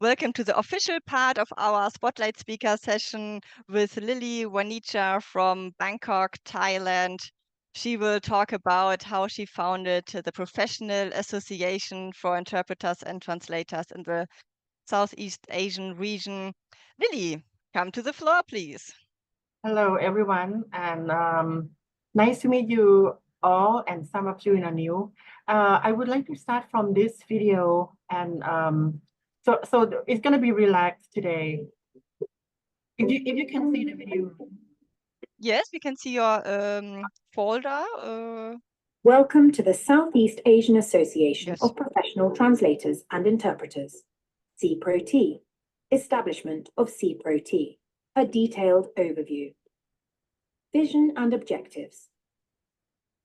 Welcome to the official part of our Spotlight Speaker session with Lily Wanija from Bangkok, Thailand. She will talk about how she founded the Professional Association for Interpreters and Translators in the Southeast Asian region. Lily, come to the floor, please. Hello, everyone, and nice to meet you all, and some of you are new. I would like to start from this video, and so it's going to be relaxed today. If you can see the video. Yes, we can see your folder. Welcome to the Southeast Asian Association Yes. of Professional Translators and Interpreters, SEAProTI, establishment of SEAProTI, a detailed overview. Vision and objectives.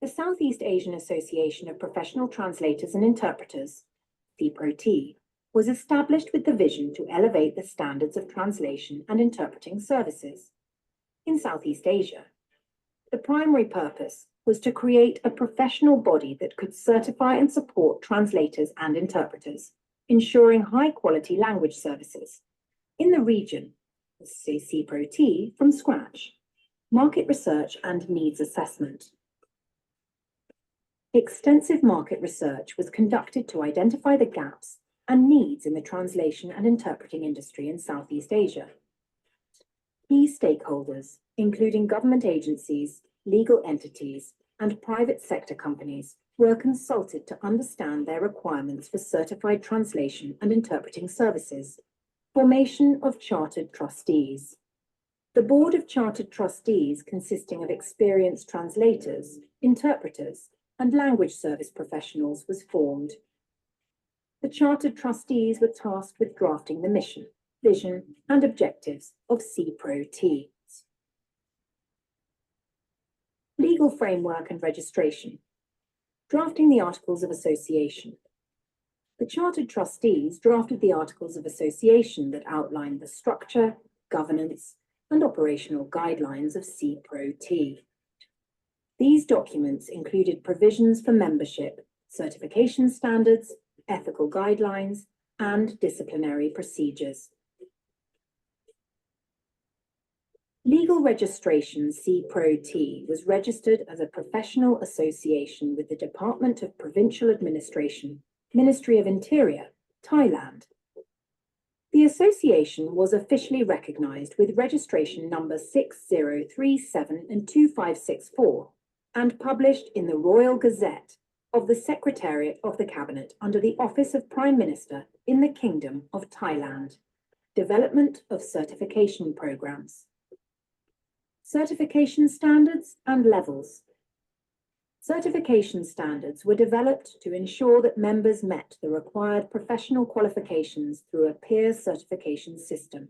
The Southeast Asian Association of Professional Translators and Interpreters, SEAProTI, was established with the vision to elevate the standards of translation and interpreting services in Southeast Asia. The primary purpose was to create a professional body that could certify and support translators and interpreters, ensuring high-quality language services in the region, SEAProTI, from scratch. Market research and needs assessment. Extensive market research was conducted to identify the gaps and needs in the translation and interpreting industry in Southeast Asia. Key stakeholders, including government agencies, legal entities, and private sector companies, were consulted to understand their requirements for certified translation and interpreting services. Formation of Chartered Trustees. The Board of Chartered Trustees, consisting of experienced translators, interpreters, and language service professionals, was formed. The Chartered Trustees were tasked with drafting the mission, vision, and objectives of SEAProTI. Legal framework and registration. Drafting the Articles of Association. The Chartered Trustees drafted the Articles of Association that outlined the structure, governance, and operational guidelines of SEAProTI. These documents included provisions for membership, certification standards, ethical guidelines, and disciplinary procedures. Legal registration. SEAProTI was registered as a professional association with the Department of Provincial Administration, Ministry of Interior, Thailand. The association was officially recognized with registration number 6037 and 2564 and published in the Royal Gazette of the Secretariat of the Cabinet under the Office of Prime Minister in the Kingdom of Thailand. Development of certification programs. Certification standards and levels. Certification standards were developed to ensure that members met the required professional qualifications through a peer certification system.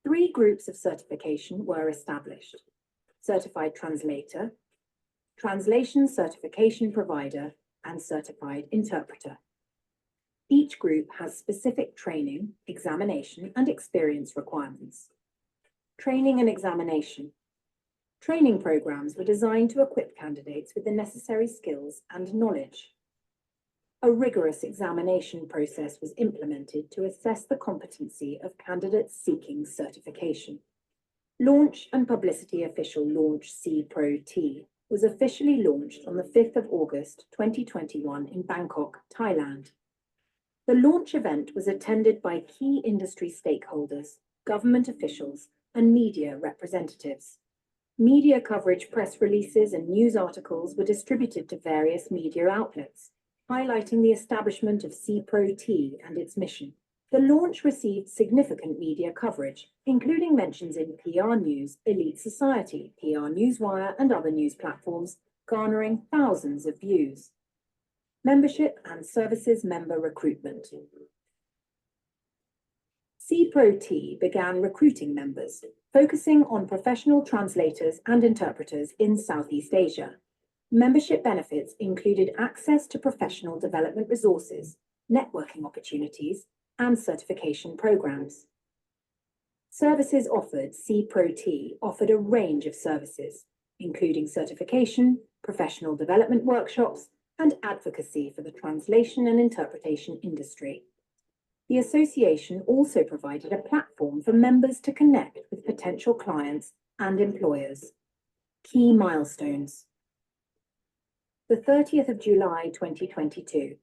3 groups of certification were established: Certified Translator, Translation Certification Provider, and Certified Interpreter. Each group has specific training, examination, and experience requirements. Training and examination. Training programs were designed to equip candidates with the necessary skills and knowledge. A rigorous examination process was implemented to assess the competency of candidates seeking certification. Launch and publicity. Official launch. SEAProTI was officially launched on the 5th of August 2021 in Bangkok, Thailand. The launch event was attended by key industry stakeholders, government officials, and media representatives. Media coverage, press releases, and news articles were distributed to various media outlets, highlighting the establishment of SEAProTI and its mission. The launch received significant media coverage, including mentions in PR News, Elite Society, PR Newswire, and other news platforms, garnering thousands of views. Membership and services member recruitment. SEAProTI began recruiting members, focusing on professional translators and interpreters in Southeast Asia. Membership benefits included access to professional development resources, networking opportunities, and certification programs. Services offered. SEAProTI offered a range of services, including certification, professional development workshops, and advocacy for the translation and interpretation industry. The association also provided a platform for members to connect with potential clients and employers. Key milestones. The 30th of July 2022,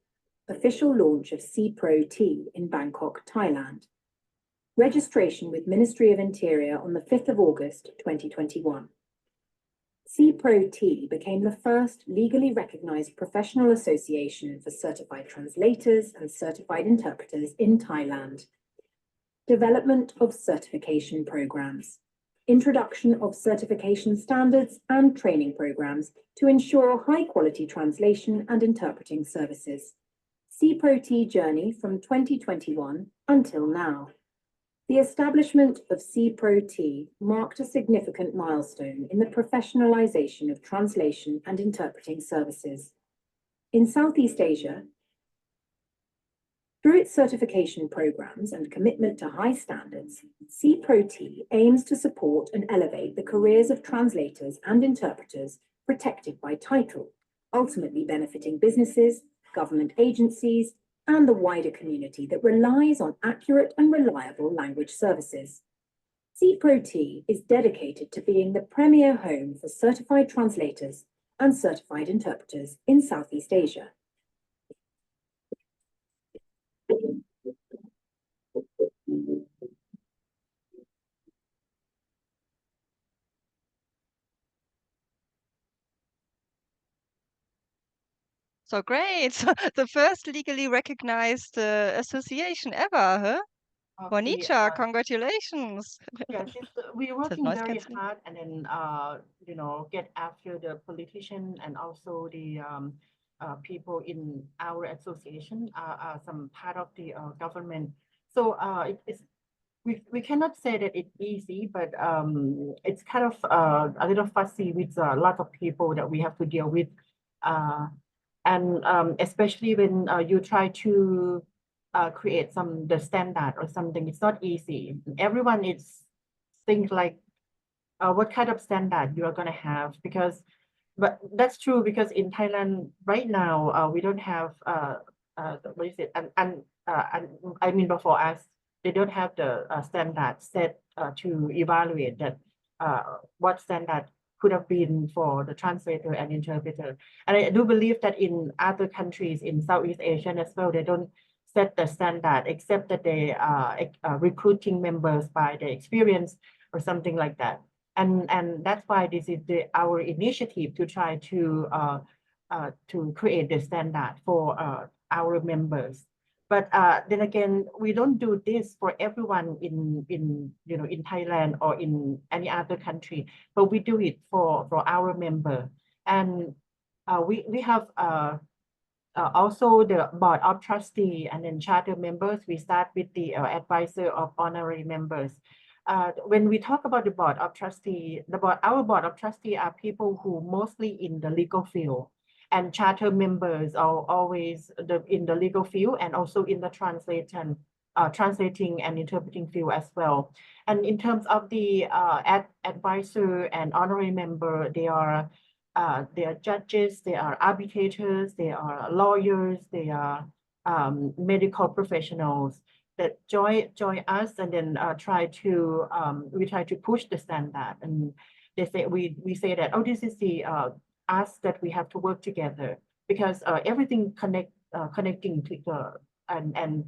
official launch of SEAProTI in Bangkok, Thailand. Registration with Ministry of Interior on the 5th of August 2021. SEAProTI became the first legally recognized professional association for certified translators and certified interpreters in Thailand. Development of certification programs. Introduction of certification standards and training programs to ensure high-quality translation and interpreting services. SEAProTI journey from 2021 until now. The establishment of SEAProTI marked a significant milestone in the professionalization of translation and interpreting services. In Southeast Asia, through its certification programs and commitment to high standards, SEAProTI aims to support and elevate the careers of translators and interpreters protected by title, ultimately benefiting businesses, government agencies, and the wider community that relies on accurate and reliable language services. SEAProTI is dedicated to being the premier home for certified translators and certified interpreters in Southeast Asia. So great. So the first legally recognized association ever, huh? Juanita, congratulations. Yes, we're Das working Neues very kennst du. hard and then, you know, get after the politician and also the people in our association are some part of the government. So we cannot say that it's easy, but it's kind of a little fussy with a lot of people that we have to deal with. And especially when you try to create the standard or something, it's not easy. Everyone is think like what kind of standard you are going to have, but that's true because in Thailand right now we don't have what is it and I mean before us they don't have the standard set to evaluate that what standard could have been for the translator and interpreter. And I do believe that in other countries in Southeast Asia as well, they don't set the standard except that they are recruiting members by their experience or something like that. And that's why this is our initiative to try to create the standard for our members. But then again, we don't do this for everyone in Thailand or in any other country, but we do it for our member. And we have also the board of trustee and then charter members. We start with the advisor of honorary members. When we talk about the board of trustee, our board of trustee are people who mostly in the legal field, and charter members are always in the legal field and also in the translating and interpreting field as well. And in terms of the advisor and honorary member, they are judges, they are arbitrators, they are lawyers, they are medical professionals that join us, and then we try to push the standard. And they say we say that, oh, this is the us that we have to work together, because everything connecting to and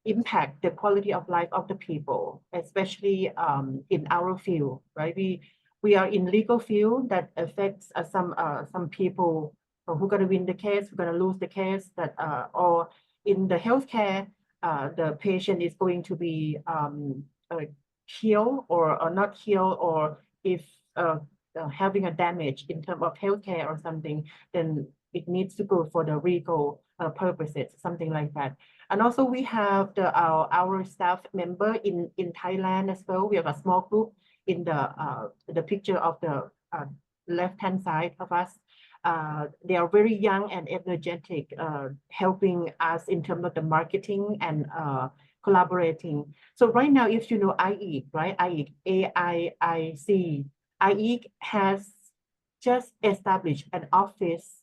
impact the quality of life of the people, especially in our field, right? We are in legal field that affects some people who are going to win the case, who are going to lose the case, that or in the healthcare, the patient is going to be healed or not healed, or if having a damage in terms of healthcare or something, then it needs to go for the legal purposes, something like that. And also we have our staff member in Thailand as well. We have a small group in the picture of the left-hand side of us. They are very young and energetic, helping us in terms of the marketing and collaborating. So right now, if you know AIIC, right? AIIC. AIIC has just established an office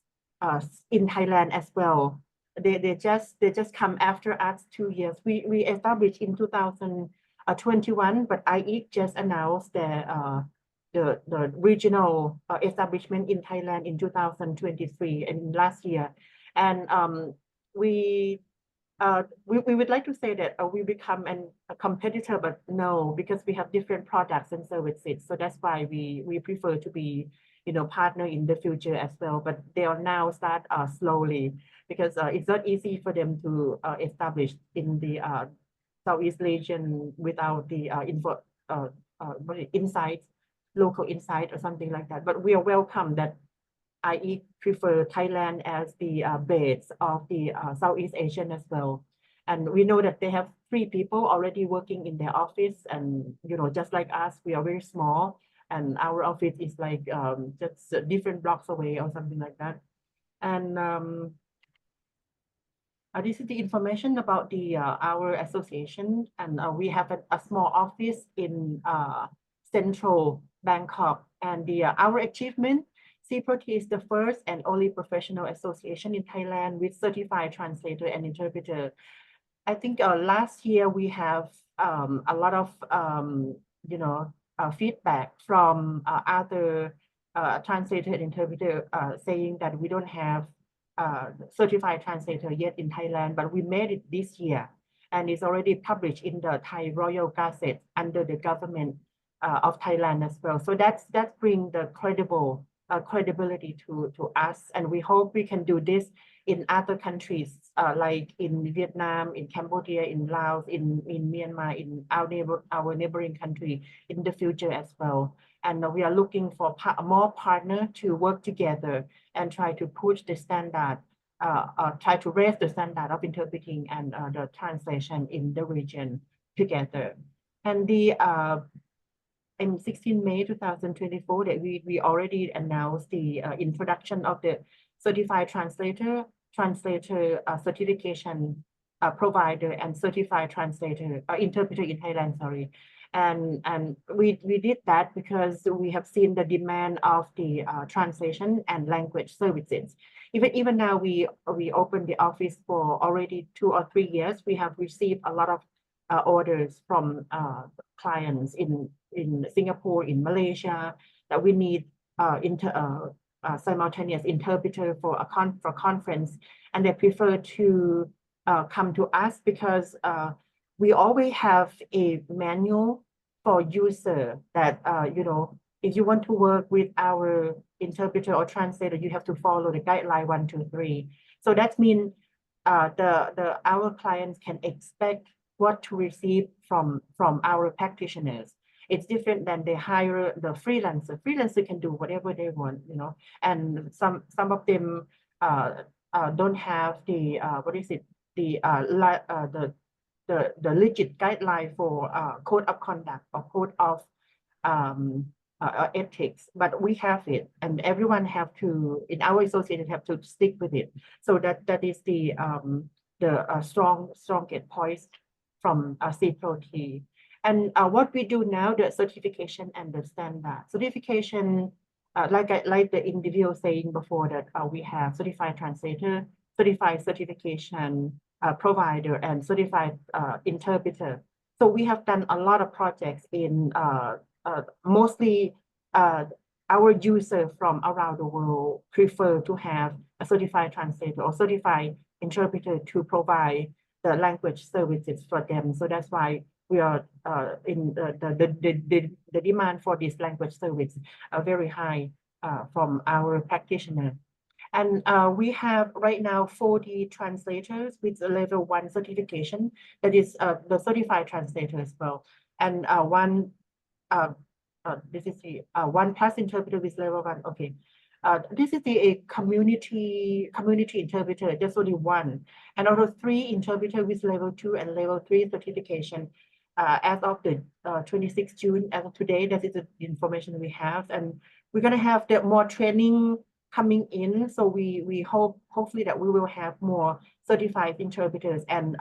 in Thailand as well. they just come after us 2 years. We established in 2021, but AIIC just announced the regional establishment in Thailand in 2023 and last year, and we would like to say that we become a competitor, but no, because we have different products and services. So that's why we prefer to be, partner in the future as well. But they are now start slowly, because it's not easy for them to establish in the Southeast region without the insights, local insight or something like that. But we are welcome that AIIC prefer Thailand as the base of the Southeast Asian as well. And we know that they have 3 people already working in their office, and just like us, we are very small, and our office is like just different blocks away or something like that. And this is the information about the our association, and we have a small office in central Bangkok, and our achievement. SEAProTI is the first and only professional association in Thailand with certified translator and interpreter. I think last year we have a lot of feedback from other translator and interpreter saying that we don't have certified translator yet in Thailand, but we made it this year, and it's already published in the Thai Royal Gazette under the government of Thailand as well. So that brings the credibility to us, and we hope we can do this in other countries like in Vietnam, in Cambodia, in Laos, in Myanmar, in our neighboring country in the future as well. And we are looking for more partners to work together and try to push the standard, try to raise the standard of interpreting and the translation in the region together. And in 16 May 2024, that we already announced the introduction of the certified translator certification provider and certified translator interpreter in Thailand, sorry. And we did that because we have seen the demand of the translation and language services. Even now we opened the office for already 2 or 3 years. We have received a lot of orders from clients in Singapore, in Malaysia, that we need simultaneous interpreter for a conference, and they prefer to come to us because we always have a manual for user that if you want to work with our interpreter or translator, you have to follow the guideline 1, 2, 3. So that means our clients can expect what to receive from our practitioners. It's different than they hire the freelancer. Freelancer can do whatever they want, and some of them don't have the legit guideline for code of conduct or code of ethics, but we have it, and everyone have to, in our association, have to stick with it. So that is the strongest points from SEAProTI. And what we do now, the certification and the standard. Certification, like the individual saying before, that we have certified translator, certified certification provider, and certified interpreter. So we have done a lot of projects in mostly our user from around the world prefer to have a certified translator or certified interpreter to provide the language services for them. So that's why we are in the demand for this language service very high from our practitioners. And we have right now 40 translators with a level 1 certification, that is the certified translator as well. And this is the 1+ interpreter with level 1. Okay. This is the community interpreter, there's only 1. And out of 3 interpreter with level 2 and level 3 certification as of the 26th June, as of today. That is the information we have. And we're going to have more training coming in. So we hopefully that we will have more certified interpreters. And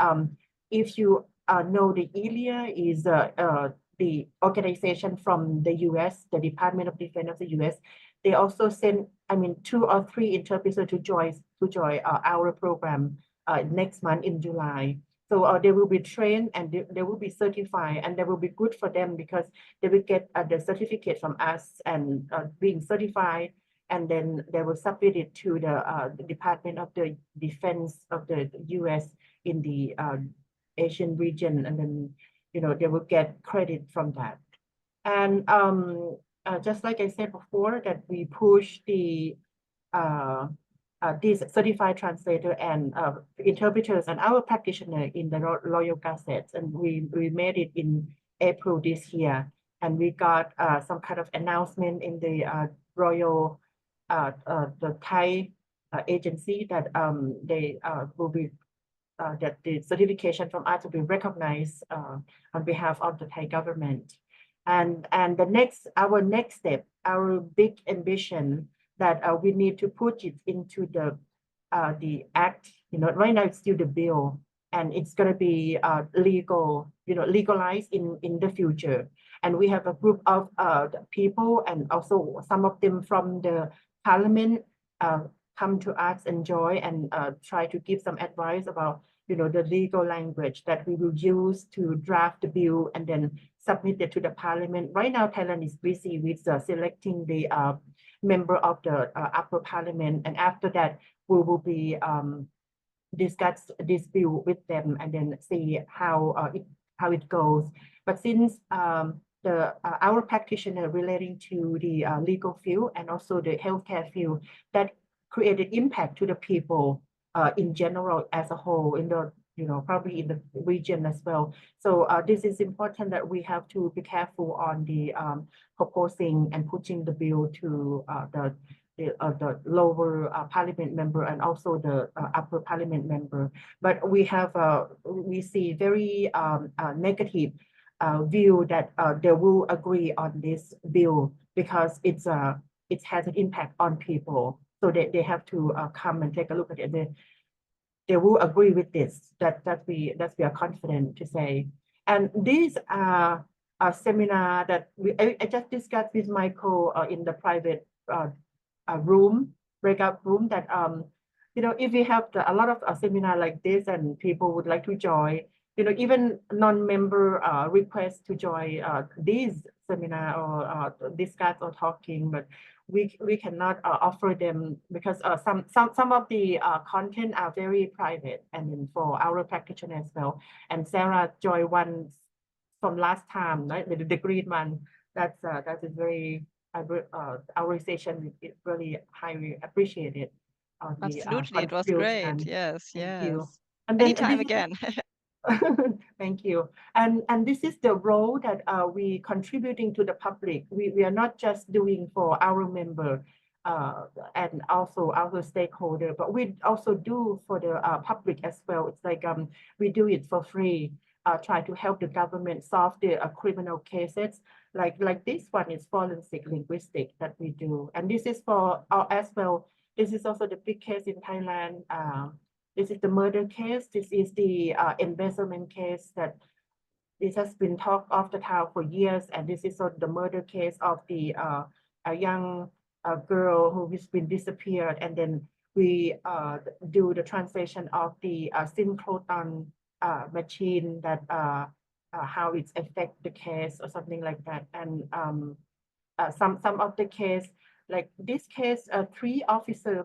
if you know, the AIIC is the organization from the US, the Department of Defense of the US. They also send, 2 or 3 interpreters to join our program next month in July. So they will be trained and they will be certified, and they will be good for them because they will get the certificate from us and being certified, and then they will submit it to the Department of the Defense of the US in the Asian region, and then they will get credit from that. And just like I said before, that we push the these certified translator and interpreters and our practitioner in the Royal Gazettes, and we made it in April this year, and we got some kind of announcement in the Royal the Thai agency that they will be that the certification from us will be recognized on behalf of the Thai government. And our next step, our big ambition, that we need to put it into the act. Right now it's still the bill, and it's going to be legal, legalized in the future. And we have a group of people, and also some of them from the parliament come to us and join and try to give some advice about the legal language that we will use to draft the bill and then submit it to the parliament. Right now, Thailand is busy with selecting the member of the upper parliament, and after that, we will be discuss this bill with them and then see how it goes. But since our practitioner relating to the legal field and also the healthcare field, that created impact to the people in general as a whole, in the probably in the region as well. So this is important that we have to be careful on the proposing and pushing the bill to the lower parliament member and also the upper parliament member. But we see very negative view that they will agree on this bill because it has an impact on people. So they have to come and take a look at it. They will agree with this. That we are confident to say. And these are a seminar that I just discussed with Michael in the private breakout room. That if we have a lot of seminar like this and people would like to join, even non-member request to join these seminar or discuss or talking, but we cannot offer them because some of the content are very private, and then for our practitioner as well. And Sarah joined one from last time, right? The green one. That is very our organization is really highly appreciated. Absolutely, it was great. Yes, Thank you. And then anytime again. Thank you. And this is the role that we contributing to the public. We are not just doing for our member and also our stakeholder, but we also do for the public as well. It's like we do it for free. Try to help the government solve the criminal cases. Like this one is forensic linguistics that we do, and this is for as well. This is also the big case in Thailand. This is the murder case. This is the embezzlement case that this has been talked of the town for years. And this is the murder case of the a young girl who has been disappeared. And then we do the translation of the SEAProTI machine that how it affects the case or something like that. And some of the case, like this case, 3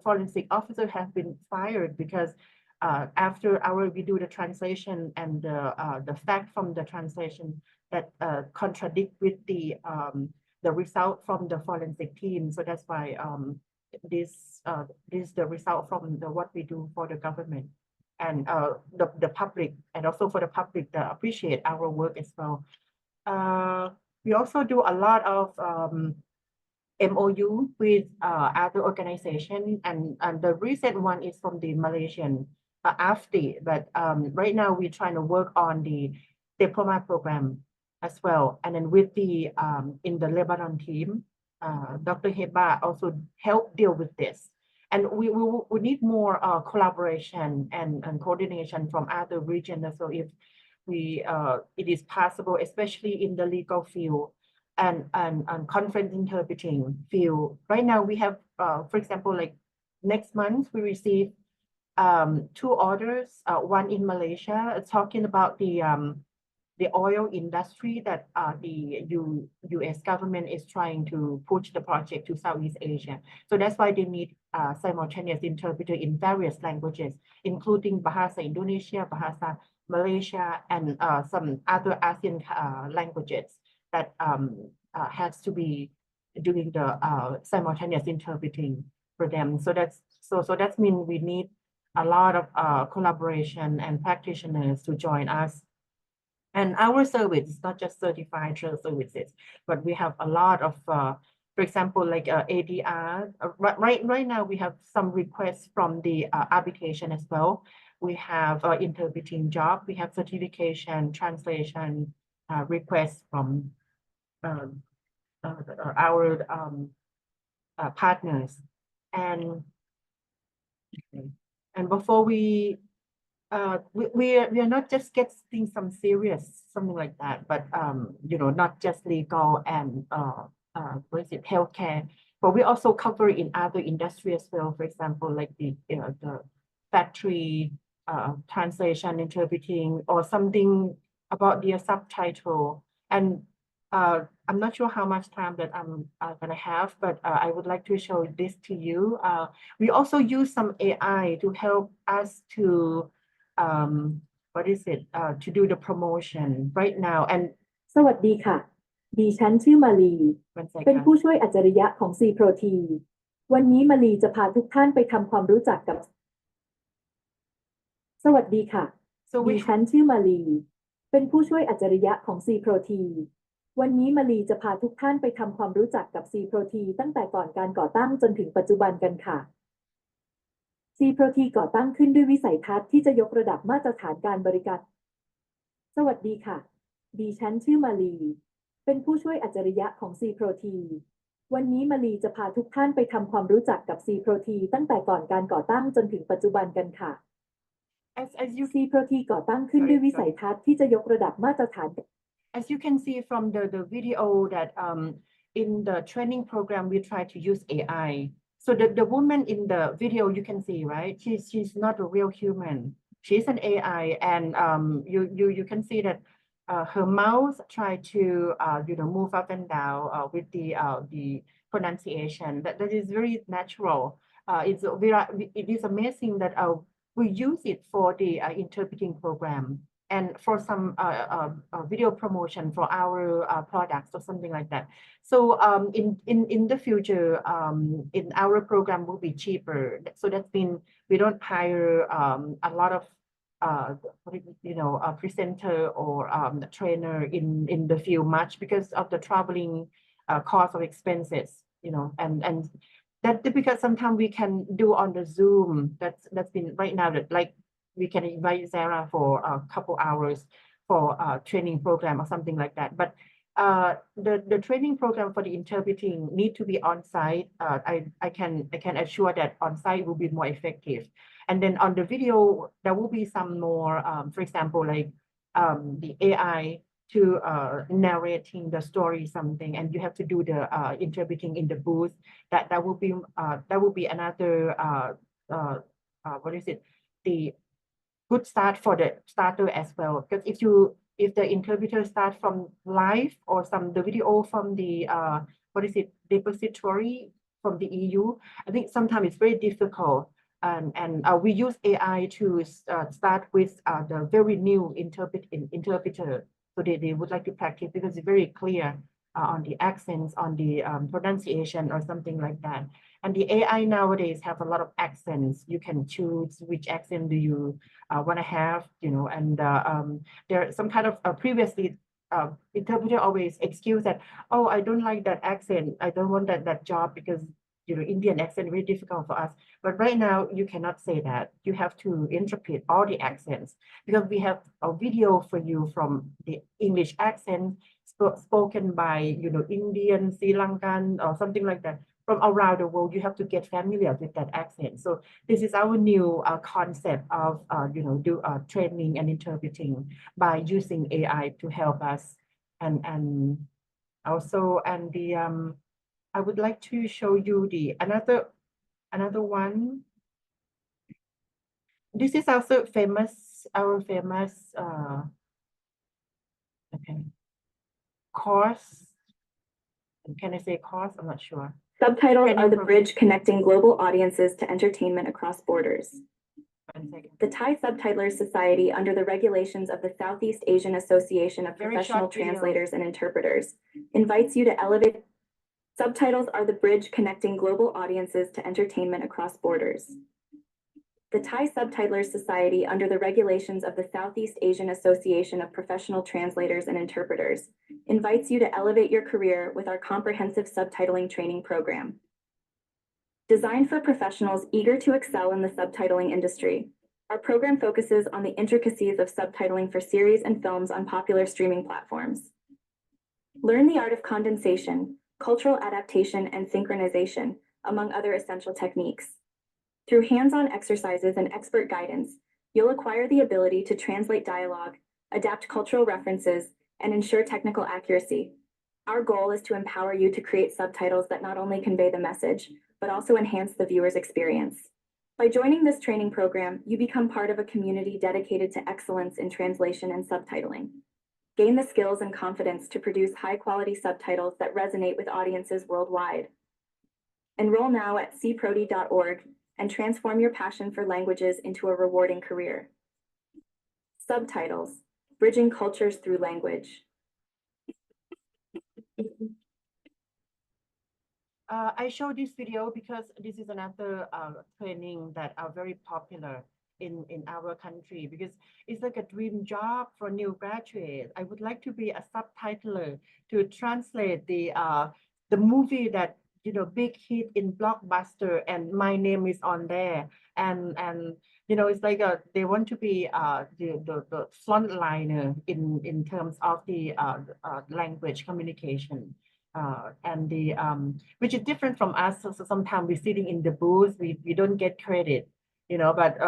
forensic officers have been fired because after we do the translation and the fact from the translation that contradict with the result from the forensic team. So that's why this is the result from what we do for the government and the public, and also for the public that appreciate our work as well. We also do a lot of MOU with other organizations, and the recent one is from the Malaysian AFTI, but right now we're trying to work on the diploma program as well. And then with the in the Lebanon team, Dr. Heba also helped deal with this. And we need more collaboration and coordination from other regions. So if it is possible, especially in the legal field and conference interpreting field. Right now we have, for example, like next month we receive two orders, one in Malaysia, talking about the oil industry that the U.S. government is trying to push the project to Southeast Asia. So that's why they need simultaneous interpreter in various languages, including Bahasa Indonesia, Bahasa Malaysia, and some other ASEAN languages that has to be doing the simultaneous interpreting for them. So that means we need a lot of collaboration and practitioners to join us. And our service is not just certified trail services, but we have a lot of, for example, like ADR. Right now, we have some requests from the arbitration as well. We have interpreting job. We have certification, translation requests from our partners. And before we are not just getting some serious, something like that, but you know, not just legal and what is it, healthcare, but we also cover in other industry as well. For example, like the factory translation, interpreting, or something about the subtitle. And I'm not sure how much time that I'm gonna have, but I would like to show this to you. We also use some AI to help us to what is it, to do the promotion right now. And สวัสดีค่ะ ดิฉันชื่อมาลี one เป็น second. ผู้ช่วยอัจฉริยะของ SEAProTI วันนี้มาลีจะพาทุกท่านไปทำความรู้จักกับ สวัสดีค่ะ So ดิ we ฉันชื่อมาลี เป็นผู้ช่วยอัจฉริยะของ SEAProTI วันนี้มาลีจะพาทุกท่านไปทำความรู้จักกับ SEAProTI ตั้งแต่ก่อนการก่อตั้งจนถึงปัจจุบันกันค่ะ SEAProTI ก่อตั้งขึ้นด้วยวิสัยทัศน์ที่จะยกระดับมาตรฐานการบริการ สวัสดีค่ะ ดิฉันชื่อมาลี เป็นผู้ช่วยอัจฉริยะของ SEAProTI วันนี้มาลีจะพาทุกท่านไปทำความรู้จักกับ SEAProTI ตั้งแต่ก่อนการก่อตั้งจนถึงปัจจุบันกันค่ะ as you SEAProTI ก่อตั้งขึ้นด้วยวิสัยทัศน์ที่จะยกระดับมาตรฐาน as you can see from the video that in the training program we try to use AI. So the woman in the video you can see, right? She's not a real human. She's an AI, and you can see that her mouth try to you know, move up and down with the pronunciation. That is very natural. It is amazing that we use it for the interpreting program and for some video promotion for our products or something like that. So in the future, in our program will be cheaper. So that's been, we don't hire a lot of you know, a presenter or trainer in the field much because of the traveling cost of expenses, you know, and that because sometimes we can do on the Zoom. That's been right now that like we can invite Sarah for a couple hours for a training program or something like that. But the training program for the interpreting need to be on site. I can assure that on site will be more effective. And then on the video, there will be some more, for example, like the AI to narrating the story something, and you have to do the interpreting in the booth. That will be another what is it, the good start for the starter as well. Because if the interpreter start from live or the video from the what is it, depository from the EU, I think sometimes it's very difficult. And we use AI to start with the very new interpreter. So they would like to practice because it's very clear on the accents, on the pronunciation or something like that. And the AI nowadays have a lot of accents. You can choose which accent do you want to have, you know, and there are some kind of previously interpreter always excuse that, oh, I don't like that accent. I don't want that job because, you know, Indian accent very difficult for us. But right now you cannot say that. You have to interpret all the accents because we have a video for you from the English accent spoken by, you know, Indian, Sri Lankan or something like that. From around the world, you have to get familiar with that accent. So this is our new concept of, you know, do training and interpreting by using AI to help us. And also, and the, I would like to show you the another one. this is also famous, our famous okay, course. Can I say course? I'm not sure. Subtitles Training are the program. bridge connecting global audiences to entertainment across borders. 1 second. The Thai Subtitlers Society, under the regulations of the Southeast Asian Association of Very Professional short video. Translators and Interpreters, invites you to elevate. Subtitles are the bridge connecting global audiences to entertainment across borders. The Thai Subtitlers Society, under the regulations of the Southeast Asian Association of Professional Translators and Interpreters, invites you to elevate your career with our comprehensive subtitling training program. Designed for professionals eager to excel in the subtitling industry, our program focuses on the intricacies of subtitling for series and films on popular streaming platforms. Learn the art of condensation, cultural adaptation, and synchronization, among other essential techniques. Through hands-on exercises and expert guidance, you'll acquire the ability to translate dialogue, adapt cultural references, and ensure technical accuracy. Our goal is to empower you to create subtitles that not only convey the message, but also enhance the viewer's experience. By joining this training program, you become part of a community dedicated to excellence in translation and subtitling. Gain the skills and confidence to produce high-quality subtitles that resonate with audiences worldwide. Enroll now at SEAProTI.org and transform your passion for languages into a rewarding career. Subtitles, bridging cultures through language. I show this video because this is another training that are very popular in our country, because it's like a dream job for new graduates. I would like to be a subtitler to translate the movie that, you know, big hit in Blockbuster and my name is on there, and you know, it's like they want to be the frontliner in terms of the language communication. And the which is different from us. So sometimes we're sitting in the booth, we don't get credit, you know. But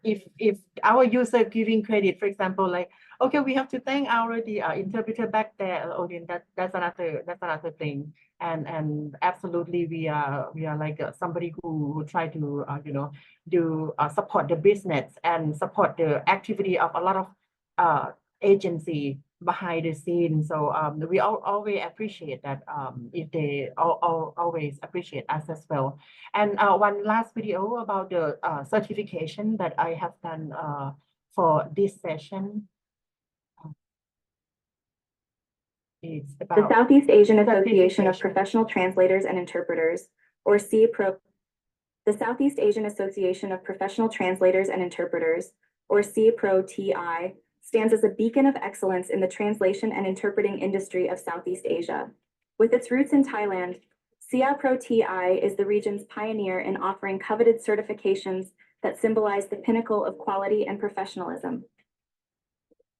if our user giving credit, for example, like, okay, we have to thank our interpreter back there. Okay, that's another thing. And absolutely, we are like somebody who try to you know, do support the business and support the activity of a lot of agency behind the scenes. So we always appreciate that, if they always appreciate us as well. And one last video about the certification that I have done for this session. It's The about Southeast Asian Association of certification. Professional Translators and Interpreters, or SEAPRO. The Southeast Asian Association of Professional Translators and Interpreters, or SEAProTI, stands as a beacon of excellence in the translation and interpreting industry of Southeast Asia. With its roots in Thailand, SEAProTI is the region's pioneer in offering coveted certifications that symbolize the pinnacle of quality and professionalism.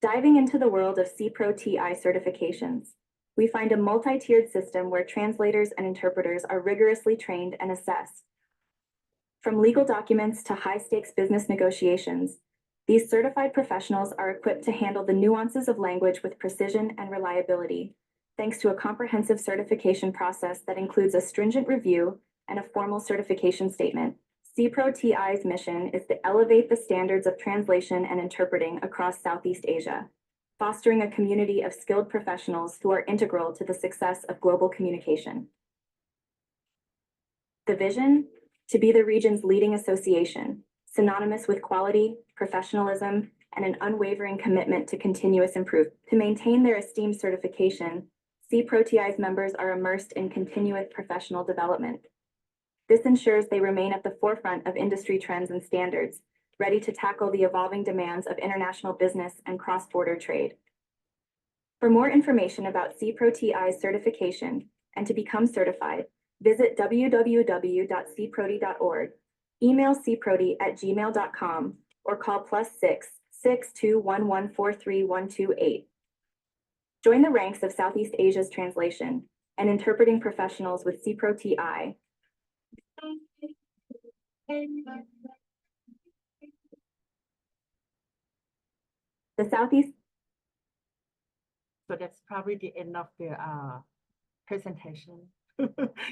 Diving into the world of SEAProTI certifications, we find a multi-tiered system where translators and interpreters are rigorously trained and assessed. From legal documents to high-stakes business negotiations, these certified professionals are equipped to handle the nuances of language with precision and reliability, thanks to a comprehensive certification process that includes a stringent review and a formal certification statement. SEAProTI's mission is to elevate the standards of translation and interpreting across Southeast Asia, fostering a community of skilled professionals who are integral to the success of global communication. The vision? To be the region's leading association, synonymous with quality, professionalism, and an unwavering commitment to continuous improvement. To maintain their esteemed certification, SEAProTI's members are immersed in continuous professional development. This ensures they remain at the forefront of industry trends and standards, ready to tackle the evolving demands of international business and cross-border trade. For more information about SEAProTI's certification and to become certified, visit www.seaproti.org, email seaproti@gmail.com, or call +6 6211433128. Join the ranks of Southeast Asia's translation and interpreting professionals with SEAProTI. The Southeast. So that's probably the end of the presentation.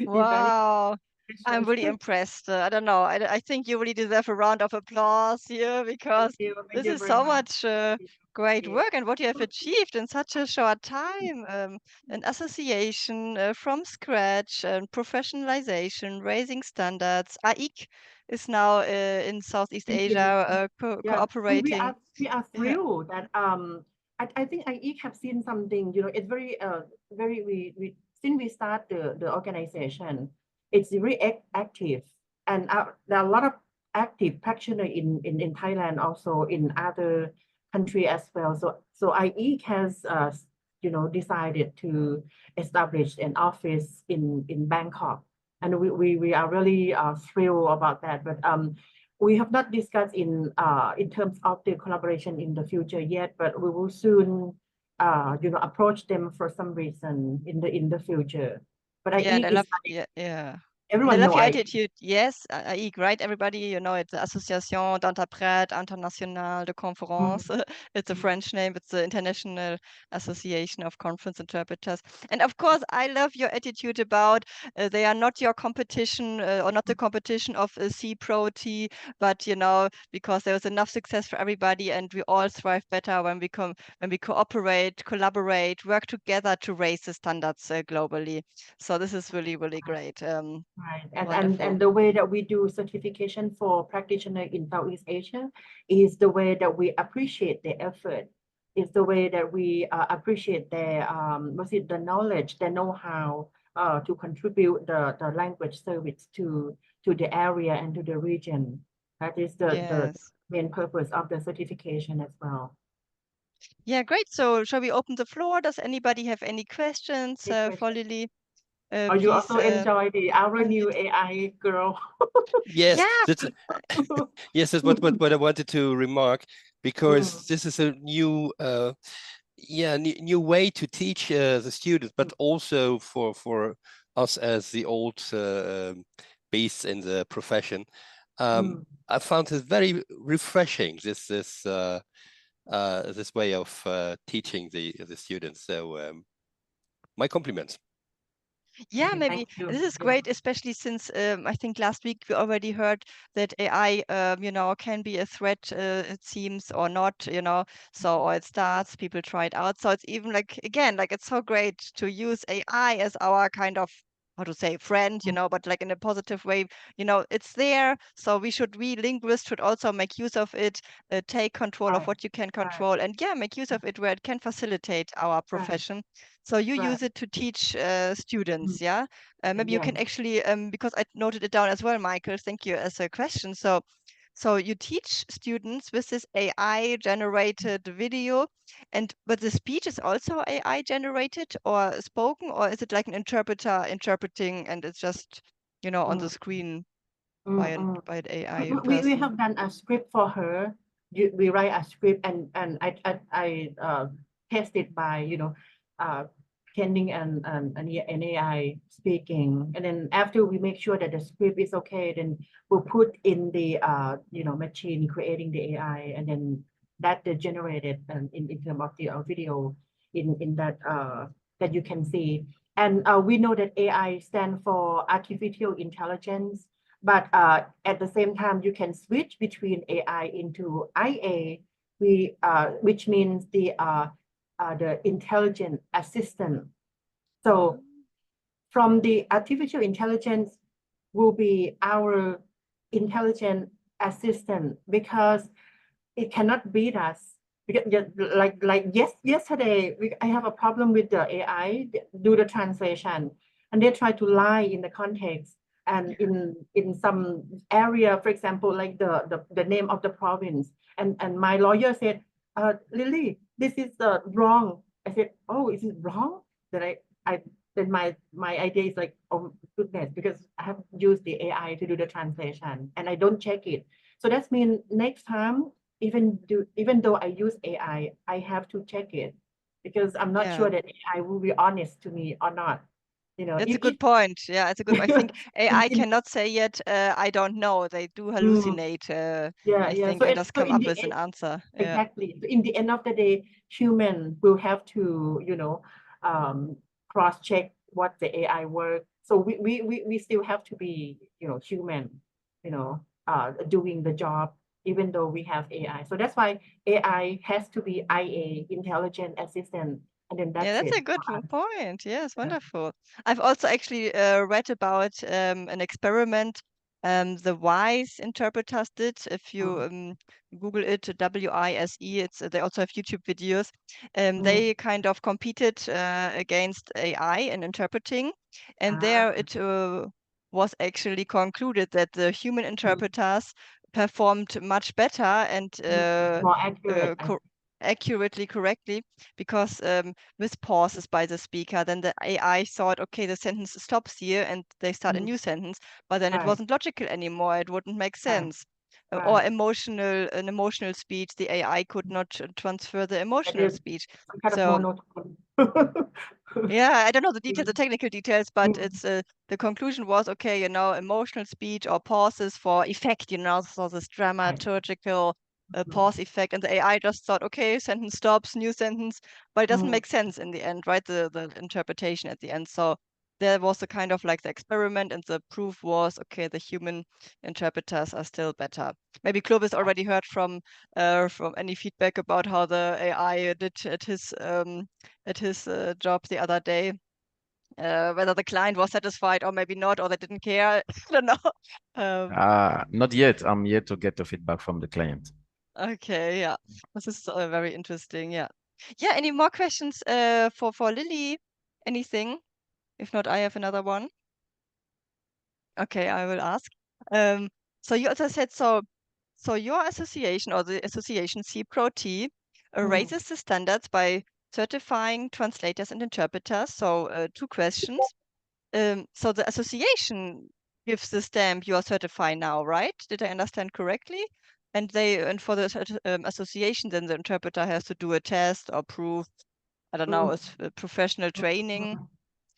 Wow. I'm really impressed. I don't know. I think you really deserve a round of applause here because Thank this you is very so much. much great Okay. work and what you have achieved in such a short time. An association from scratch, professionalization, raising standards. AIIC is now in Southeast Thank you. Asia Yeah, cooperating. we are thrilled that I think AIIC have seen something, you know, it's very we since we start the organization, it's very active, and there are a lot of active practitioners in Thailand, also in other country as well. So AIIC has you know, decided to establish an office in Bangkok, and we are really thrilled about that. But we have not discussed in terms of the collaboration in the future yet, but we will soon you know, approach them for some reason in the future. But Yeah, and I AIIC is love, like, yeah. And I everyone love know your AIIC. attitude. Yes, AIIC, right? Everybody, you know, it's the Association d'Interprètes Internationale de Conférences. It's a French name. It's the International Association of Conference Interpreters. And of course, I love your attitude about they are not your competition or not the competition of SEAProTI, but, you know, because there's enough success for everybody and we all thrive better when we cooperate, collaborate, work together to raise the standards globally. So this is really, really great. Right. Wonderful. And the way that we do certification for practitioner in Southeast Asia is the way that we appreciate their effort. Is the way that we appreciate their the knowledge, the know-how to contribute the language service to the area and to the region. That is the Yes. main purpose of the certification as well. Yeah, great. So shall we open the floor? Does anybody have any questions for Lily? Or you Please also enjoy our new unmute. AI girl. Yes, Yeah. that's yes, that's what I wanted to remark, because this is a new new way to teach the students, but also for us as the old beasts in the profession. I found it very refreshing, this way of teaching the students. So my compliments. Yeah, maybe Thank you. this is great, especially since I think last week we already heard that AI, you know, can be a threat, it seems, or not, you know. So, or it starts, people try it out. So it's even like, again, like it's so great to use AI as our kind of, how to say, friend, you know, but like in a positive way, you know, it's there. So we linguists should also make use of it, take control of what you can control, and yeah, make use of it where it can facilitate our profession. So you use it to teach students, yeah? Maybe you can actually, because I noted it down as well, Michael, thank you as a question. So you teach students with this AI generated video, but the speech is also AI generated or spoken, or is it like an interpreter interpreting and it's just, you know, on the screen by an AI We person? have done a script for her. We write a script, and I test it by, you know, training an AI speaking, and then after we make sure that the script is okay, then we'll put in the you know, machine creating the AI, and then that generated in terms of the video in that that you can see. And we know that AI stands for artificial intelligence. But at the same time, you can switch between AI into IA, which means the intelligent assistant. So from the artificial intelligence will be our intelligent assistant, because it cannot beat us. Because yesterday, I have a problem with the AI do the translation, and they try to lie in the context. And in some area, for example, like the name of the province, and my lawyer said, Lily, this is wrong. I said, oh, is it wrong? Then then my idea is like, oh goodness, because I have used the AI to do the translation and I don't check it. So that means next time, even though I use AI, I have to check it, because I'm not sure that AI will be honest to me or not. You know, That's a good point. Yeah, it's a good. I think AI cannot say yet. I don't know. They do hallucinate. I think, and just come up with an answer. Exactly. So in the end of the day, human will have to, you know, cross-check what the AI works So we still have to be, human, doing the job, even though we have AI. So that's why AI has to be IA, intelligent assistant, and then Yeah, that's that's it. a good point. Yes, wonderful. I've also actually read about an experiment the WISE interpreters did. If you Google it, WISE, it's they also have YouTube videos. They kind of competed against AI in interpreting, and there it was actually concluded that the human interpreters performed much better and More accurate. accurately, correctly, because with pauses by the speaker, then the AI thought, okay, the sentence stops here and they start a new sentence, but then it Right. wasn't logical anymore. It wouldn't make Right. sense. Or Right. an emotional speech, the AI could not transfer the It emotional is speech. kind of So monotone. yeah, I don't know the details, the technical details, but Mm. it's the conclusion was, okay, emotional speech or pauses for effect, so this dramaturgical pause effect, and the AI just thought, okay, sentence stops, new sentence, but it doesn't make sense in the end, right? The interpretation at the end. So there was a kind of like the experiment, and the proof was, okay, the human interpreters are still better. Maybe Clovis already heard from any feedback about how the AI did at his job the other day. Whether the client was satisfied or maybe not, or they didn't care. I don't know. Not yet. I'm yet to get the feedback from the client. Okay, yeah. This is very interesting. Yeah. Yeah, any more questions for Lily? Anything? If not, I have another one. Okay, I will ask. So you also said so your association or the association SEAProTI raises the standards by certifying translators and interpreters. So two questions. So the association gives the stamp you are certified now, right? Did I understand correctly? And for the association, then the interpreter has to do a test or prove, I don't know, a professional training,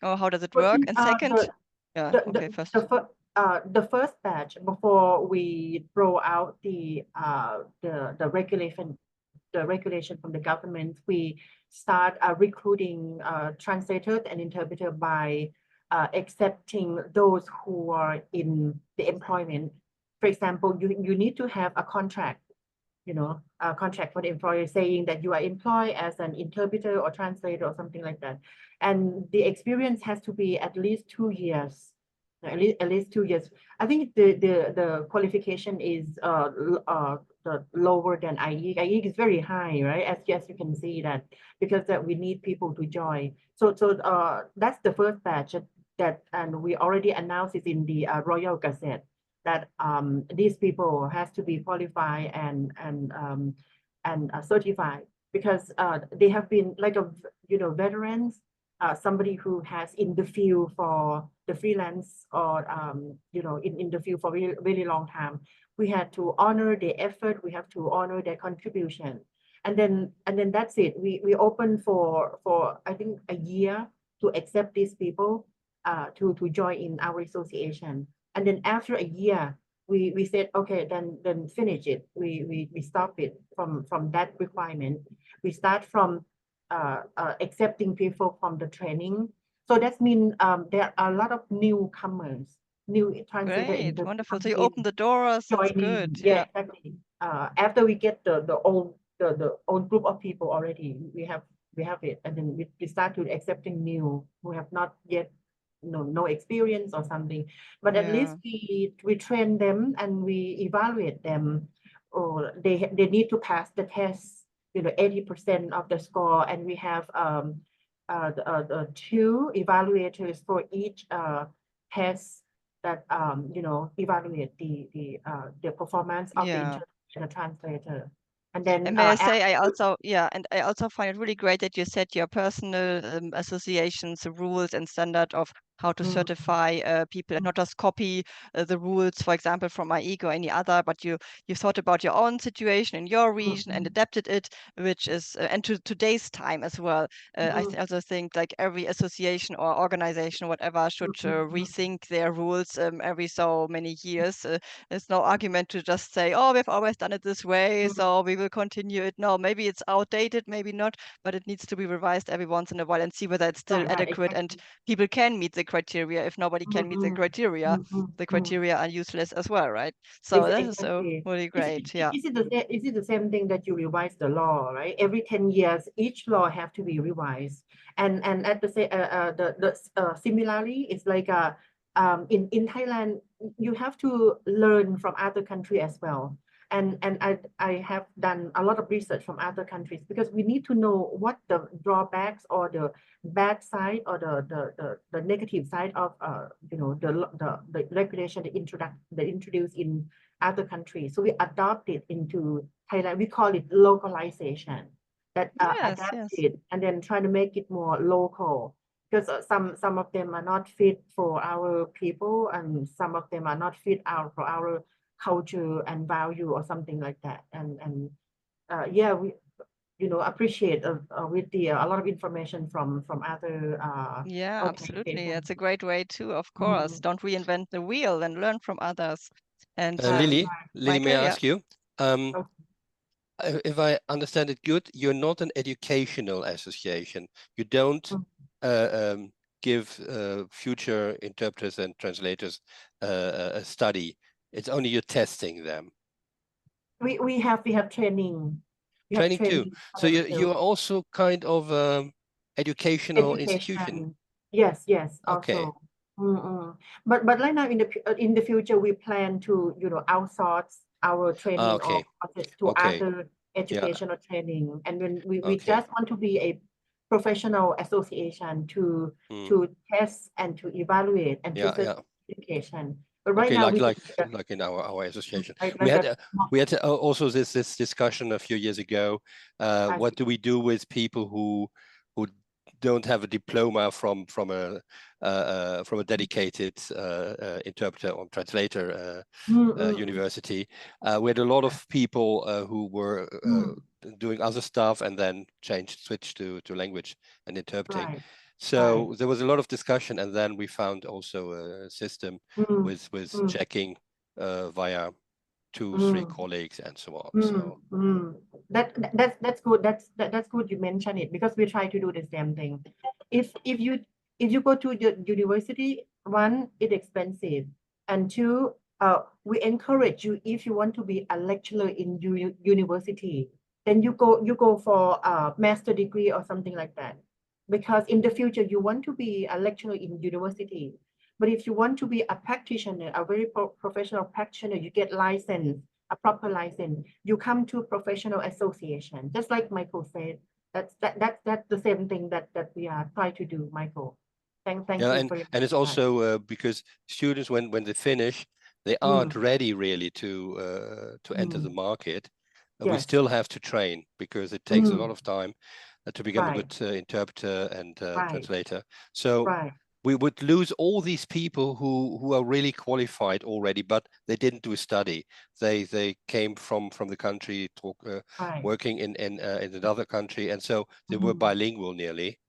or how does it Well, work? see, And second, yeah, the, okay, the, first. the first batch before we roll out the regulation from the government, we start recruiting translators and interpreters by accepting those who are in the employment. For example, you need to have a contract, a contract for the employer saying that you are employed as an interpreter or translator or something like that. And the experience has to be at least 2 years. At least 2 years. I think the qualification is the lower than AIIC. AIIC is very high, right? As you can see that, because that we need people to join. So that's the first batch that, and we already announced it in the Royal Gazette that these people has to be qualified and certified, because they have been like veterans, somebody who has in the field for the freelance or in the field for really, really long time. We had to honor their effort. We have to honor their contribution, and then that's it. We open for I think a year to accept these people to join in our association. And then after a year, we said, okay, then finish it. We stop it from that requirement. We start from accepting people from the training. So that means there are a lot of newcomers, new translator. Great, wonderful. So you open the doors. That's good. Yeah, exactly. After we get the old group of people already, we have it, and then we start to accepting new who have not yet no experience or something, but at least we train them and we evaluate them. Or they need to pass the test, 80% of the score, and we have the 2 evaluators for each test that evaluate the performance of the interpreter and the translator. And then And may I say, I also find it really great that you set your personal association's rules and standard of how to certify people, and not just copy the rules, for example, from AIIC or any other, but you thought about your own situation in your region and adapted it, which is and to today's time as well. I also think like every association or organization, whatever, should rethink their rules every so many years. There's no argument to just say, oh, we've always done it this way, so we will continue it. No, maybe it's outdated, maybe not, but it needs to be revised every once in a while and see whether it's still adequate and people can meet the criteria. If nobody can meet the criteria, the criteria are useless as well, right? So that is so really great. Yeah. Is it the same thing that you revise the law, right? Every 10 years, each law have to be revised, and at the similarly, it's like in Thailand, you have to learn from other countries as well. And I have done a lot of research from other countries because we need to know what the drawbacks or the bad side or the negative side of the regulation that introduced in other countries. So we adopt it into Thailand. We call it localization. That adapt it and then try to make it more local. Because some of them are not fit for our people, and some of them are not fit for our culture and value or something like that. And yeah, we appreciate with a lot of information from other yeah, absolutely. It's a great way too, of course. Don't reinvent the wheel and learn from others. And Lily, may I ask you? Okay. If I understand it good, you're not an educational association. You don't give future interpreters and translators a study. It's only you're testing them. We have training. Training too. So you're also kind of educational institution. Yes. Okay. Also. But right now in the future we plan to outsource our training to other educational training, and when we just want to be a professional association to test and to evaluate and to education. But right now, like in our association, we had also this discussion a few years ago. What do we do with people who don't have a diploma from a dedicated interpreter or translator university? We had a lot of people who were doing other stuff and then switched to language and interpreting. So there was a lot of discussion, and then we found also a system with checking via 2-3 colleagues and so on. So that's good. That's good you mentioned it, because we try to do the same thing. If you go to the university, one, it's expensive, and two, we encourage you, if you want to be a lecturer in university, then you go for a master degree or something like that. Because in the future, you want to be a lecturer in university. But if you want to be a practitioner, a very professional practitioner, you get license, a proper license. You come to professional association, just like Michael said. That's the same thing that we are trying to do, Michael. Thank you for your and it's also because students, when they finish, they aren't ready really to enter the market. We still have to train, because it takes a lot of time to become a good interpreter and translator. So we would lose all these people who are really qualified already, but they didn't do a study. They came from the country, working in another country, and so they were bilingual nearly,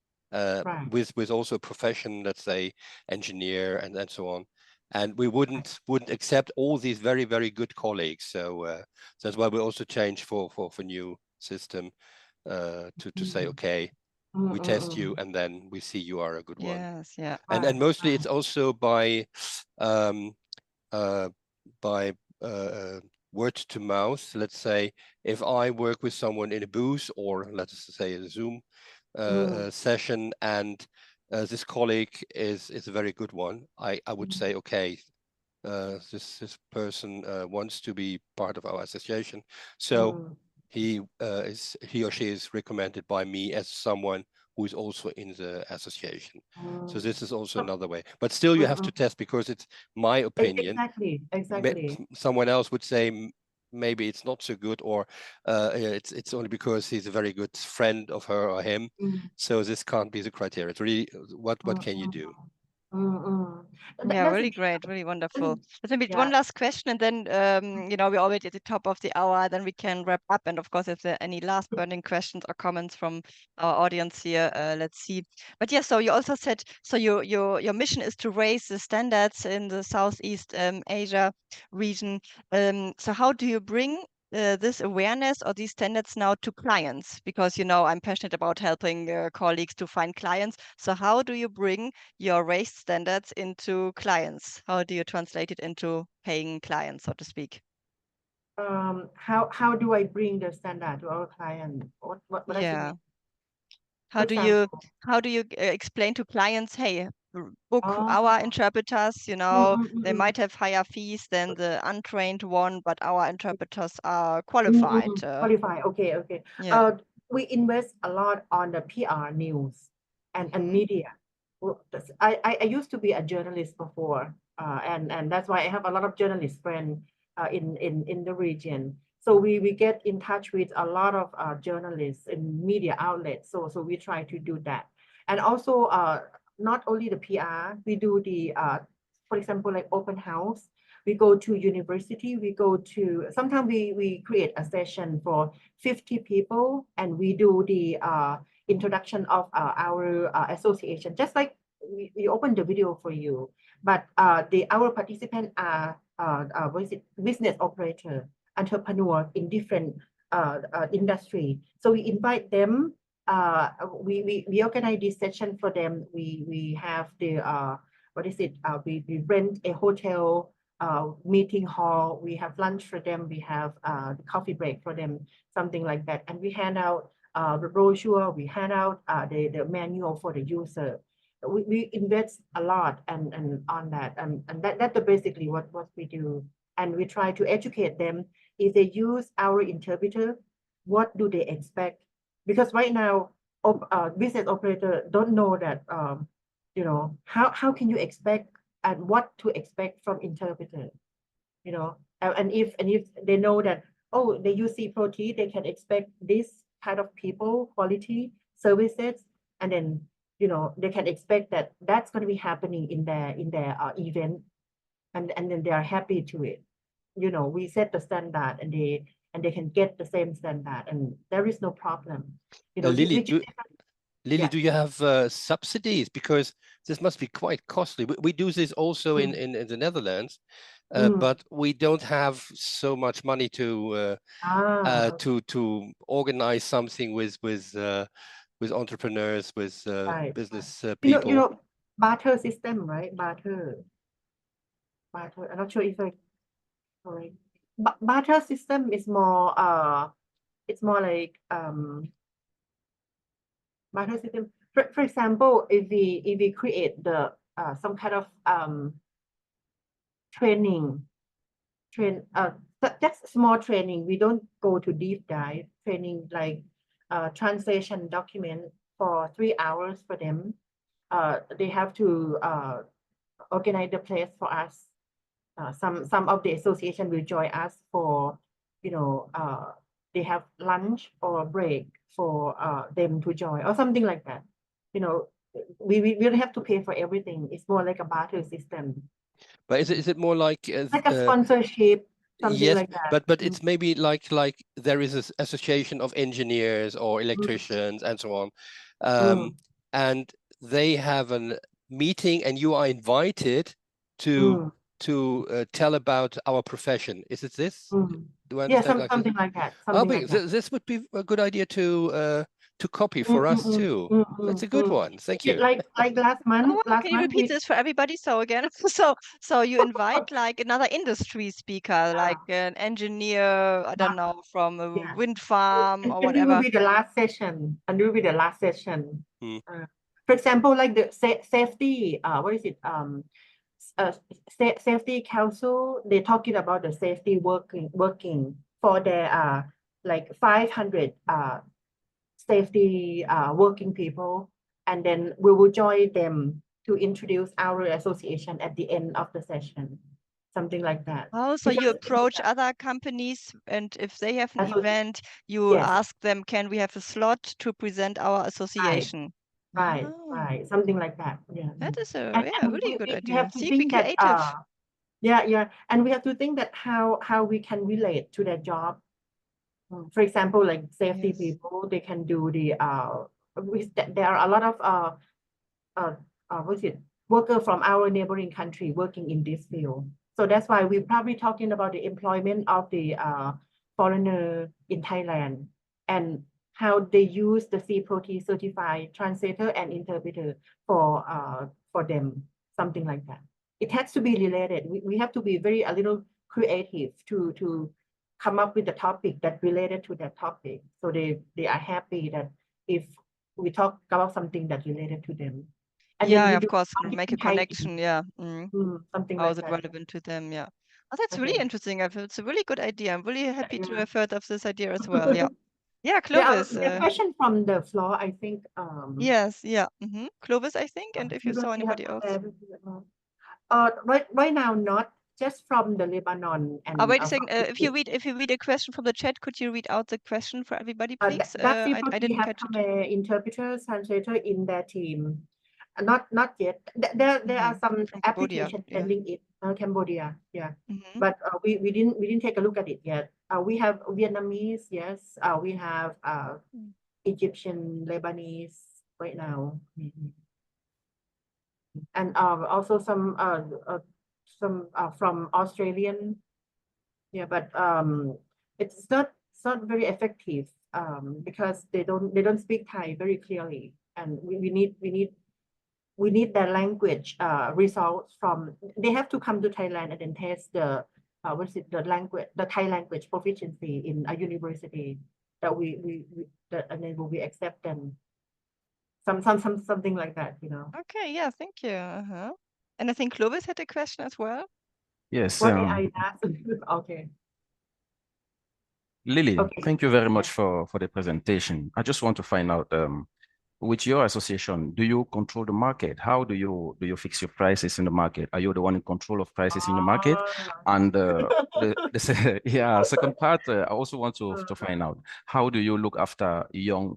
with also a profession, let's say engineer and so on. And we wouldn't accept all these very, very good colleagues. So that's why we also changed for new system to say, okay, we test you, and then we see you are a good one. Yes, yeah. And mostly it's also by word to mouth. Let's say if I work with someone in a booth, or let's say a Zoom session, and this colleague is a very good one, I would say, okay, this person wants to be part of our association, so he or she is recommended by me as someone who is also in the association. So this is also another way, but still you have to test, because it's my opinion. Exactly. Someone else would say maybe it's not so good, or it's only because he's a very good friend of her or him. So this can't be the criteria. It's really what can you do? Yeah, really great, really wonderful. Let's maybe one last question, and then we're already at the top of the hour, then we can wrap up. And of course, if there are any last burning questions or comments from our audience here, let's see. But yeah, so you also said, so your mission is to raise the standards in the Southeast Asia region. So how do you bring this awareness or these standards now to clients? Because, you know, I'm passionate about helping colleagues to find clients. So how do you bring your raised standards into clients? How do you translate it into paying clients, so to speak? How do I bring the standard to our client? What does it mean? How For do you example, explain to clients, hey, book our oh, interpreters, you know, they might have higher fees than the untrained one, but our interpreters are qualified. Qualify. Okay, okay. Yeah. We invest a lot on the PR news and media. Well, I used to be a journalist before, and that's why I have a lot of journalist friends in the region. So we get in touch with a lot of journalists and media outlets. So we try to do that, and also not only the PR, we do the for example, like open house. We go to university, we go to, sometimes we create a session for 50 people and we do the introduction of our association, just like we open the video for you, but our participants are what is it, business operator, entrepreneur in different industry. So we invite them, we organize this session for them. We have the what is it, we rent a hotel, meeting hall, we have lunch for them, we have the coffee break for them, something like that. And we hand out the brochure, we hand out the manual for the user. We invest a lot and on that, and that's basically what we do. And we try to educate them. If they use our interpreter, what do they expect? Because right now, business operator don't know that, you know, how can you expect and what to expect from interpreter, you know, and if they know that, oh, they use SEAProTI, they can expect this kind of people, quality, services, and then, you know, they can expect that that's going to be happening in their event, and then they are happy to it. You know, we set the standard and they can get the same standard and there is no problem. You know, Lily, yeah. do you have subsidies? Because this must be quite costly. We do this also in the Netherlands, but we don't have so much money to organize something with entrepreneurs, with right. business people. You know, barter system, right? Barter. I'm not sure if I correct. Barter system is more it's more like barter system. For example, if we create the some kind of just small training, we don't go to deep dive training, like translation document for 3 hours for them. They have to organize the place for us. Some of the association will join us for, you know, they have lunch or break for them to join or something like that. You know, we don't have to pay for everything. It's more like a barter system. But is it more like a sponsorship, something yes, like that? but it's maybe like there is an association of engineers or electricians and so on, and they have a meeting and you are invited to tell about our profession. Is it this? Do I understand? Yeah, something like that. This would be a good idea to copy for us too. That's a good one. Thank you. Like last month. Can you repeat this for everybody? So again, so you invite like another industry speaker, like an engineer, I don't know, from a wind farm or whatever. And it will be the last session. For example, like the safety, what is it? Safety council, they're talking about the safety working for their like 500 safety working people, and then we will join them to introduce our association at the end of the session, something like that. Oh, so you approach other companies, and if they have an event, you ask them, can we have a slot to present our association? Right, something like that. Yeah, that is a really good idea. We have to think that and we have to think that how we can relate to their job. For example, like safety people, they can do the there are a lot of what's it, worker from our neighboring country working in this field. So that's why we're probably talking about the employment of the foreigner in Thailand and how they use the SEAProTI certified translator and interpreter for them, something like that. It has to be related. We have to be a little creative to come up with a topic that related to that topic. So they are happy that if we talk about something that related to them. And yeah, then we of do course, make a something connection. Yeah. something How like is it that. relevant to them? Yeah. Oh, that's really Okay. interesting. It's a really good idea. I'm really happy to Yeah. have heard of this idea as well. Yeah. Yeah, There are Clovis. question from the floor, I think. Yes, yeah. Clovis, I think, and if you Children saw we have anybody else. right now, not just from the Lebanon and Wait a second. from If you read a question from the chat, could you read out the question for everybody, please? that's I SEAProTI didn't have catch it. Khmer interpreters, translator in their team. Not yet. There are some From Cambodia, applications yeah. pending it. Cambodia, yeah. Mhm. But we didn't take a look at it yet. We have Vietnamese, yes. We have Egyptian, Lebanese right now. And also some from Australian, yeah, but it's not very effective because they don't speak Thai very clearly, and we need their language results from. They have to come to Thailand and then test the the Thai language proficiency in a university that and then we accept them. Something like that, you know. Okay, yeah, thank you. And I think Clovis had a question as well. Yes. What AI does. Okay. Lily, Okay. thank you very much for the presentation. I just want to find out, with your association, do you control the market? How do you fix your prices in the market? Are you the one in control of prices in the market? And yeah, second part, I also want to find out, how do you look after young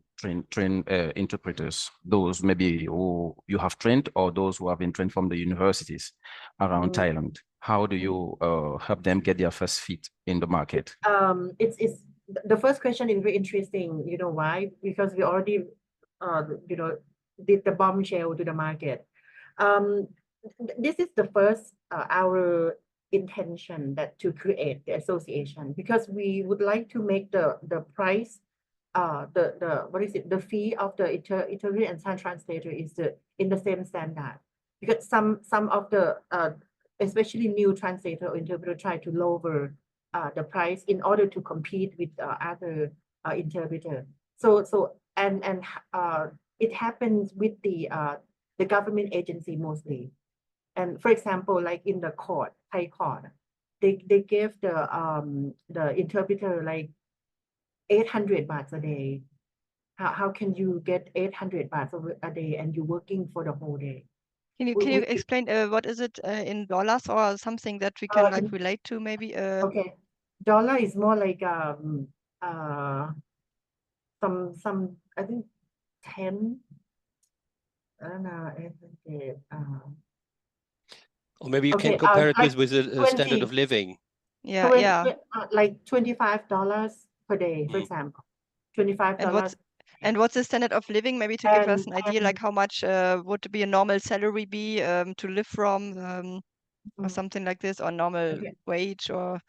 trained interpreters, those maybe who you have trained or those who have been trained from the universities around Thailand? How do you help them get their first feet in the market? It's the first question is very interesting. You know why? Because we already did the bombshell to the market. This is the first our intention that to create the association, because we would like to make the price the fee of the interpreter and translator is in the same standard, because some of the especially new translator or interpreter try to lower the price in order to compete with other interpreter. And it happens with the government agency mostly. And for example, like in the court, Thai court, they gave the interpreter like 800 bahts a day. How can you get 800 bahts a day and you're working for the whole day? Can you explain what is it in dollars or something that we can like relate to maybe? Okay, dollar is more like some I think 10. I don't know. Or maybe you can compare it like with a standard of living. Yeah. Like $25 per day, for example. $25. And what's the standard of living? Maybe to give us an idea, like how much would be a normal salary be to live from, or something like this, or normal wage, or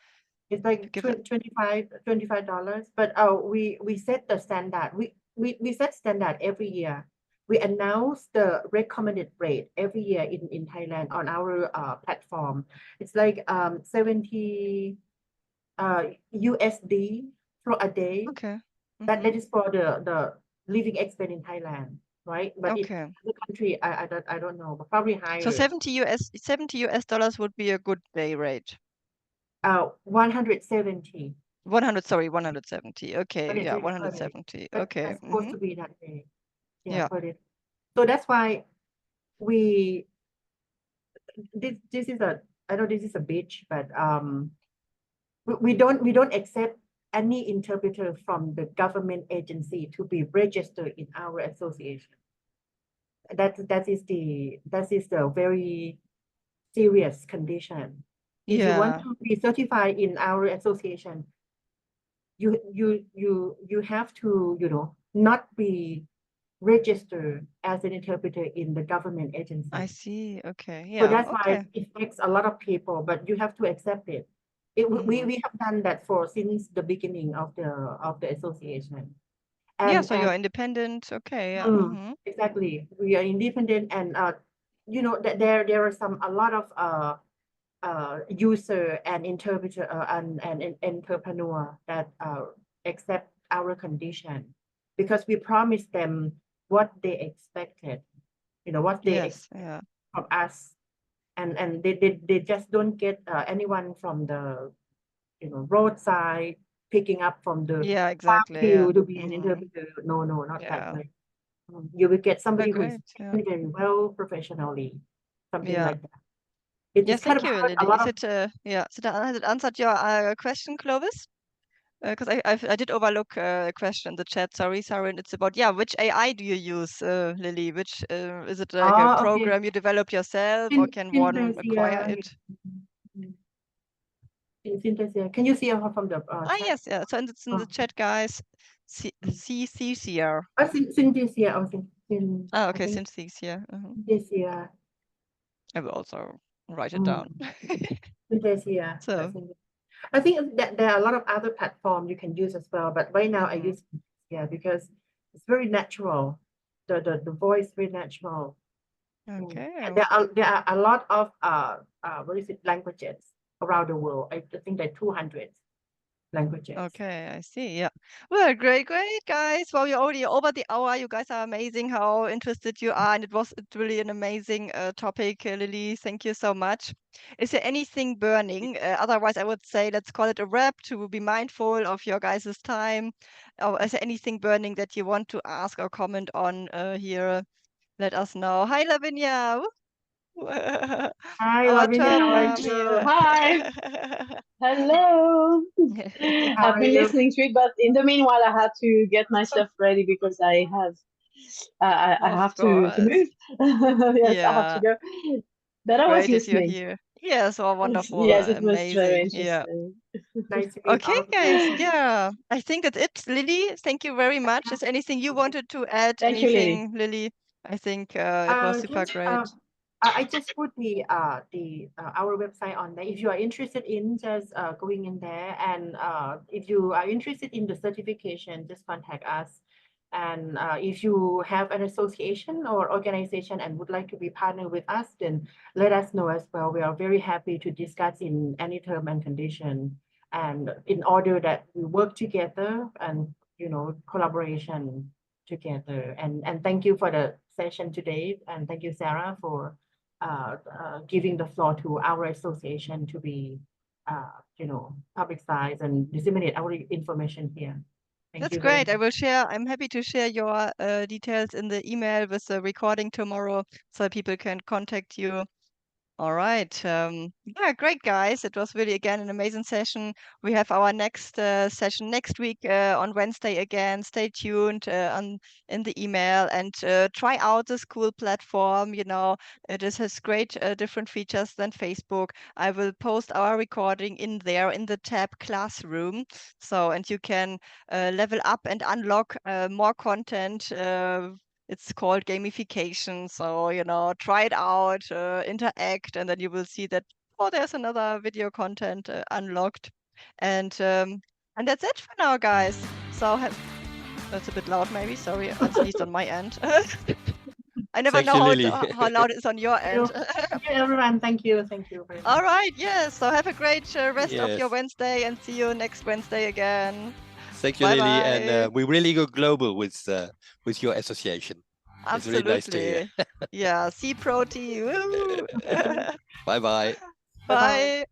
it's like $25. But we set the standard. We set standard every year. We announce the recommended rate every year in Thailand on our platform. It's like 70 USD for a day. Okay. That is for the living expense in Thailand, right? But in the country, I don't know, but probably higher. So 70 US dollars would be a good day rate. 170. 170. Okay, yeah, 170. Okay. That's supposed to be that day. Yeah. So that's why this is I know this is a bitch, but we don't accept any interpreter from the government agency to be registered in our association. That is the very serious condition. If you want to be certified in our association, you have to not be registered as an interpreter in the government agency. I see. Okay. Yeah. So that's why it takes a lot of people, but you have to accept it. We have done that since the beginning of the association. Yeah, so you're independent. Okay. Yeah. Exactly. We are independent, and you know that there are a lot of user and interpreter and entrepreneur that accept our condition, because we promised them what they expected, what they expect from us, and they just don't get anyone from the roadside picking up from the exactly to be an interpreter. No, not that way. You will get somebody who is very well professionally, something like that. It's thank kind you, of Lily. Has it answered your question, Clovis? Because I did overlook a question in the chat. Sorry, and it's about which AI do you use, Lily? Which is it like a program you develop yourself, or can one acquire it? In Synthesia, can you see her from the chat? Yes, so it's in the chat, guys. Synthesia. Synthesia. Okay, Synthesia. Synthesia. I will also write it down. Synthesia. So I think that there are a lot of other platforms you can use as well, but right now I use Synthesia because it's very natural. The voice very natural. Okay. And there are a lot of languages around the world. I think there are 200 languages. Okay, I see. Yeah. Well, great, guys. Well, we're already over the hour. You guys are amazing how interested you are. And it was really an amazing topic, Lily. Thank you so much. Is there anything burning? Otherwise, I would say let's call it a wrap to be mindful of your guys' time. Or is there anything burning that you want to ask or comment on here? Let us know. Hi, Lavinia. Hi, Lavinia. How are you? Hi. Hello. I've been listening to it, but in the meanwhile, I had to get myself ready because I have to move. Yes, I have to go. But I was listening. Here. Yes, wonderful. Yes, it was amazing. very interesting. Nice to meet okay, guys. Yeah, I think that's it. Lily, thank you very much. Is there anything you wanted to add? Thank you, Lily. I think it was super great. I just put our website on there. If you are interested in just going in there, and if you are interested in the certification, just contact us. And if you have an association or organization and would like to be partnered with us, then let us know as well. We are very happy to discuss in any term and condition, and in order that we work together and collaboration together. And thank you for the session today, and thank you, Sarah, for giving the floor to our association to be, publicize and disseminate our information here. That's great. I will share. I'm happy to share your details in the email with the recording tomorrow, so people can contact you. All right. Yeah, great, guys. It was really, again, an amazing session. We have our next session next week on Wednesday again. Stay tuned in the email, and try out this cool platform. It has great different features than Facebook. I will post our recording in there in the tab Classroom. And you can level up and unlock more content. It's called gamification. So, try it out, interact, and then you will see that, there's another video content unlocked. And that's it for now, guys. So that's a bit loud, maybe. Sorry, at least on my end. I never know how loud it is on your end. Thank you, everyone. Thank you. Thank you very much. All right. Yes. So have a great rest of your Wednesday, and see you next Wednesday again. Thank you, Lily, and we really go global with your association. Absolutely. It's really nice to hear. Yeah, SEAProTI. Bye-bye. Bye.